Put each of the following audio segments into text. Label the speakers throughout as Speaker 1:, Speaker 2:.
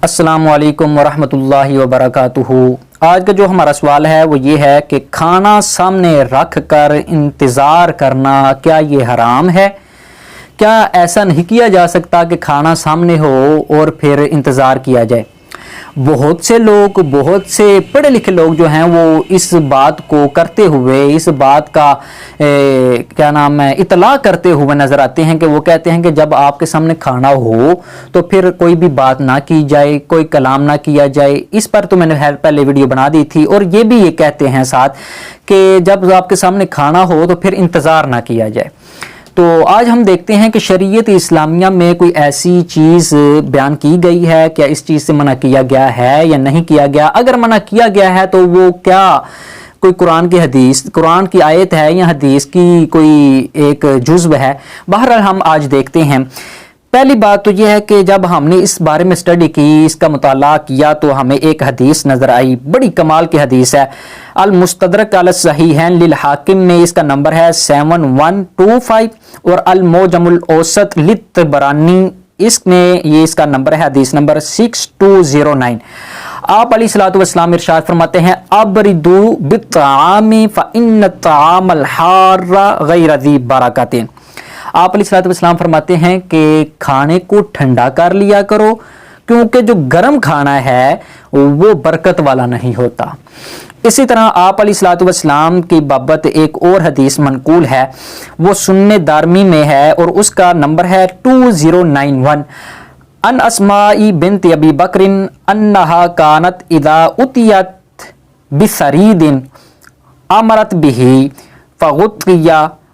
Speaker 1: السلام علیکم ورحمۃ اللہ وبرکاتہ۔ آج کا جو ہمارا سوال ہے وہ یہ ہے کہ کھانا سامنے رکھ کر انتظار کرنا کیا یہ حرام ہے؟ کیا ایسا نہیں کیا جا سکتا کہ کھانا سامنے ہو اور پھر انتظار کیا جائے؟ بہت سے پڑھے لکھے لوگ جو ہیں وہ اس بات کو کرتے ہوئے، اس بات کا اطلاع کرتے ہوئے نظر آتے ہیں کہ وہ کہتے ہیں کہ جب آپ کے سامنے کھانا ہو تو پھر کوئی بھی بات نہ کی جائے، کوئی کلام نہ کیا جائے۔ اس پر تو میں نے پہلے ویڈیو بنا دی تھی، اور یہ بھی یہ کہتے ہیں ساتھ کہ جب آپ کے سامنے کھانا ہو تو پھر انتظار نہ کیا جائے۔ تو آج ہم دیکھتے ہیں کہ شریعت اسلامیہ میں کوئی ایسی چیز بیان کی گئی ہے، کیا اس چیز سے منع کیا گیا ہے یا نہیں کیا گیا؟ اگر منع کیا گیا ہے تو وہ کیا کوئی قرآن کی آیت ہے یا حدیث کی کوئی ایک جزو ہے؟ بہرحال ہم آج دیکھتے ہیں۔ پہلی بات تو یہ ہے کہ جب ہم نے اس بارے میں اسٹڈی کی، اس کا مطالعہ کیا، تو ہمیں ایک حدیث نظر آئی، بڑی کمال کی حدیث ہے۔ المستدرک علی الصحیحین للحاکم میں اس کا نمبر ہے 7125، اور المعجم الاوسط للطبرانی اس میں اس کا نمبر ہے حدیث نمبر 6209۔ آپ علیہ الصلوۃ والسلام ارشاد فرماتے ہیں ابردو بالطعام فإن الطعام الحار غیر ذی برکۃ۔ آپ علیہ الصلوۃ والسلام فرماتے ہیں کہ کھانے کو ٹھنڈا کر لیا کرو، کیونکہ جو گرم کھانا ہے وہ برکت والا نہیں ہوتا۔ اسی طرح آپ علیہ الصلوۃ والسلام کی بابت ایک اور حدیث منقول ہے، وہ سنن دارمی میں ہے، اور اس کا نمبر ہے 2091۔ ان اسماء بنت ابی بکر انہا کانت اذا اتیت بسرید امرت به فغطی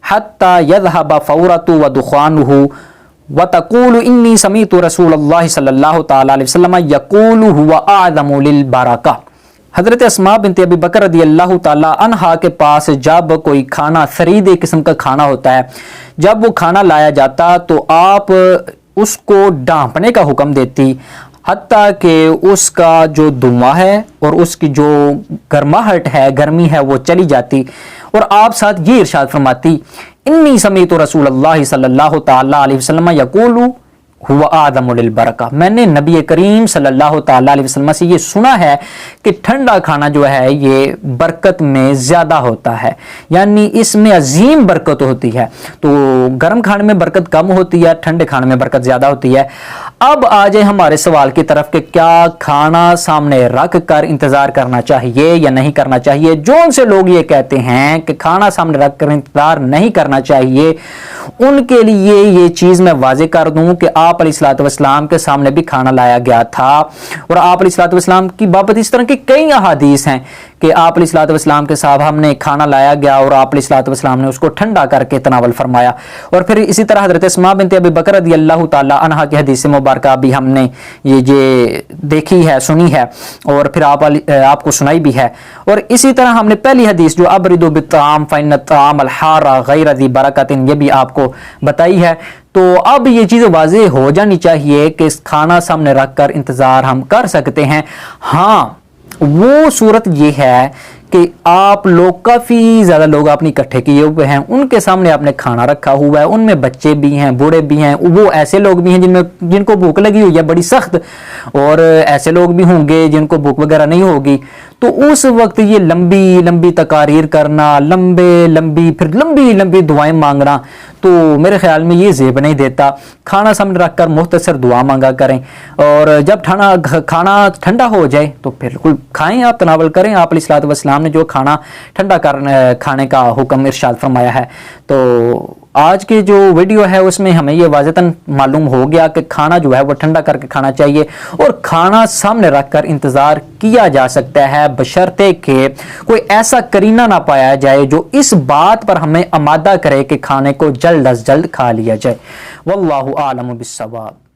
Speaker 1: حتی یذهب فورۃ ودخانہ وتقول انی سمعت رسول اللہ صلی اللہ تعالی علیہ وسلم یقول هو اعظم للبرکہ۔ حضرت اسماء بنت ابی بکر رضی اللہ تعالی عنہا کے پاس جب کوئی کھانا، سرید ایک قسم کا کھانا ہوتا ہے، جب وہ کھانا لایا جاتا تو آپ اس کو ڈھانپنے کا حکم دیتی، حتیٰ کہ اس کا جو دھواں ہے اور اس کی جو گرماہٹ ہے، گرمی ہے، وہ چلی جاتی، اور آپ ساتھ یہ ارشاد فرماتی انی سمیت رسول اللہ صلی اللہ تعالی علیہ وسلم یقول هو اعظم للبرکہ۔ میں نے نبی کریم صلی اللہ تعالی علیہ وسلم سے یہ سنا ہے کہ ٹھنڈا کھانا جو ہے یہ برکت میں زیادہ ہوتا ہے، یعنی اس میں عظیم برکت ہوتی ہے۔ تو گرم کھانے میں برکت کم ہوتی ہے، ٹھنڈے کھانے میں برکت زیادہ ہوتی ہے۔ اب آ جائے ہمارے سوال کی طرف کہ کیا کھانا سامنے رکھ کر انتظار کرنا چاہیے یا نہیں کرنا چاہیے؟ جو ان سے لوگ یہ کہتے ہیں کہ کھانا سامنے رکھ کر انتظار نہیں کرنا چاہیے، ان کے لیے یہ چیز میں واضح کر دوں کہ آپ علیہ الصلوۃ والسلام کے سامنے بھی کھانا لایا گیا تھا، اور آپ علیہ الصلوۃ والسلام کی بابت اس طرح کی کئی احادیث ہیں کہ آپ علیہ الصلوۃ والسلام کے صاحب ہم نے کھانا لایا گیا اور آپ علیہ الصلوۃ والسلام نے اس کو ٹھنڈا کر کے تناول فرمایا۔ اور پھر اسی طرح حضرت اسماء بنت ابی بکر رضی اللہ تعالی عنہا کی حدیث مبارکہ بھی ہم نے یہ دیکھی ہے، سنی ہے، اور پھر آپ کو سنائی بھی ہے۔ اور اسی طرح ہم نے پہلی حدیث جو ابردوا بالطعام فإن الطعام الحار غیر ذی برکۃ، یہ بھی آپ کو بتائی ہے۔ تو اب یہ چیز واضح ہو جانی چاہیے کہ کھانا سامنے رکھ کر انتظار ہم کر سکتے ہیں۔ ہاں، وہ صورت یہ ہے کہ آپ لوگ، کافی زیادہ لوگ آپ نے اکٹھے کیے ہوئے ہیں، ان کے سامنے آپ نے کھانا رکھا ہوا ہے، ان میں بچے بھی ہیں، بوڑھے بھی ہیں، وہ ایسے لوگ بھی ہیں جن کو بھوک لگی ہوئی ہے بڑی سخت، اور ایسے لوگ بھی ہوں گے جن کو بھوک وغیرہ نہیں ہوگی۔ تو اس وقت یہ لمبی تقاریر کرنا، لمبی دعائیں مانگنا، تو میرے خیال میں یہ زیب نہیں دیتا۔ کھانا سامنے رکھ کر مختصر دعا مانگا کریں، اور جب کھانا ٹھنڈا ہو جائے تو بالکل کھائیں، آپ تناول کریں۔ آپ علیہ الصلوۃ والسلام نے جو کھانا ٹھنڈا کھانے کا حکم ارشاد فرمایا ہے۔ تو آج کی جو ویڈیو ہے اس میں ہمیں یہ واضحاً معلوم ہو گیا کہ کھانا جو ہے وہ ٹھنڈا کر کے کھانا چاہیے، اور کھانا سامنے رکھ کر انتظار کیا جا سکتا ہے، بشرطے کہ کوئی ایسا کرینہ نہ پایا جائے جو اس بات پر ہمیں آمادہ کرے کہ کھانے کو جلد از جلد کھا لیا جائے۔ واللہ اعلم بالصواب۔